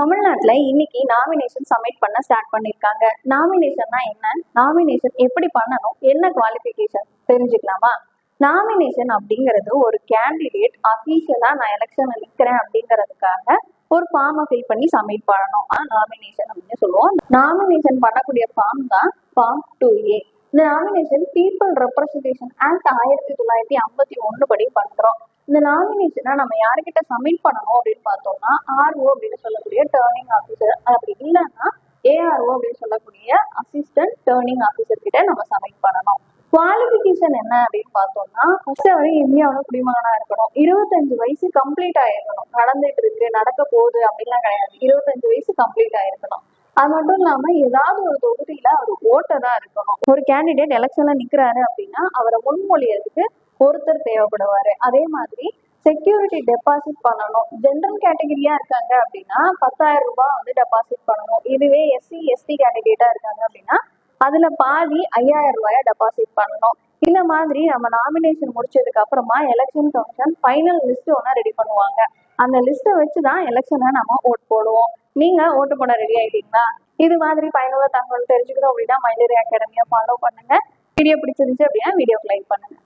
தமிழ்நாட்டுல இன்னைக்கு nomination submit பண்ண ஸ்டார்ட் பண்ணிருக்காங்க. நாமினேஷன்னா என்ன, நாமினேஷன் எப்படி பண்ணணும், என்ன குவாலிஃபிகேஷன் தெரிஞ்சுக்கலாமா? நாமினேஷன் அப்படிங்கிறது ஒரு கேண்டிடேட் அபிஷியலா நான் எலெக்ஷன்ல நிக்கிறேன் அப்படிங்கிறதுக்காக ஒரு ஃபார்மை ஃபில் பண்ணி சப்மிட் பண்ணணும். நாமினேஷன் அப்படின்னு சொல்லுவோம். நாமினேஷன் பண்ணக்கூடிய ஃபார்ம் தான் ஃபார்ம் 2A. இந்த நாமினேஷன் பீப்புள் ரெப்ரசன்டேஷன் ஆக்ட் 1951 படி பண்றோம். இந்த நாமினேஷனை நம்ம யாருக்கிட்ட சப்மிட் பண்ணணும் அப்படின்னு பார்த்தோம்னா RO அப்படின்னு சொல்லக்கூடிய டர்னிங் ஆஃபீஸர், அப்படி இல்லைன்னா ARO அப்படின்னு சொல்லக்கூடிய அசிஸ்டன்ட் டர்னிங் ஆஃபீஸர் கிட்ட நம்ம சப்மிட் பண்ணணும். குவாலிபிகேஷன் என்ன அப்படின்னு பார்த்தோம்னா ஃபர்ஸ்ட் வரை இந்தியாவோட குடிமகனா இருக்கணும், 25 வயசு கம்ப்ளீட் ஆயிருக்கணும். நடந்துட்டு இருக்கு, நடக்க போகுது அப்படின்லாம் கிடையாது, 25 வயசு கம்ப்ளீட் ஆயிருக்கணும். அது மட்டும் இல்லாம ஏதாவது ஒரு தொகுதியில அவர் ஓட்டரா இருக்கணும். ஒரு கேண்டிடேட் எலெக்ஷன்ல நிக்கிறாரு அப்படின்னா அவரை முன்மொழியறதுக்கு ஒருத்தர் தேவைப்படுவாரு. அதே மாதிரி செக்யூரிட்டி டெபாசிட் பண்ணணும். ஜென்ரல் கேட்டகரியா இருக்காங்க அப்படின்னா 10,000 ரூபாய் வந்து டெபாசிட் பண்ணணும். இதுவே SC/ST கேண்டிடேட்டா இருக்காங்க அப்படின்னா அதுல பாதி 5,000 ரூபாய டெபாசிட் பண்ணணும். இந்த மாதிரி நம்ம நாமினேஷன் முடிச்சதுக்கு அப்புறமா எலெக்ஷன் கமிஷன் ஃபைனல் லிஸ்ட் ஒன்று ரெடி பண்ணுவாங்க. அந்த லிஸ்ட்டை வச்சுதான் எலெக்ஷனை நம்ம ஓட் போடுவோம். நீங்க ஓட்டு போட ரெடி ஆயிட்டீங்களா? இது மாதிரி பயனுள்ள தகவல் தெரிஞ்சுக்கணும் அப்படின்னா மைலேரி அகாடமியை ஃபாலோ பண்ணுங்க. வீடியோ பிடிச்சிருந்துச்சு அப்படின்னா வீடியோக்கு லைக் பண்ணுங்க.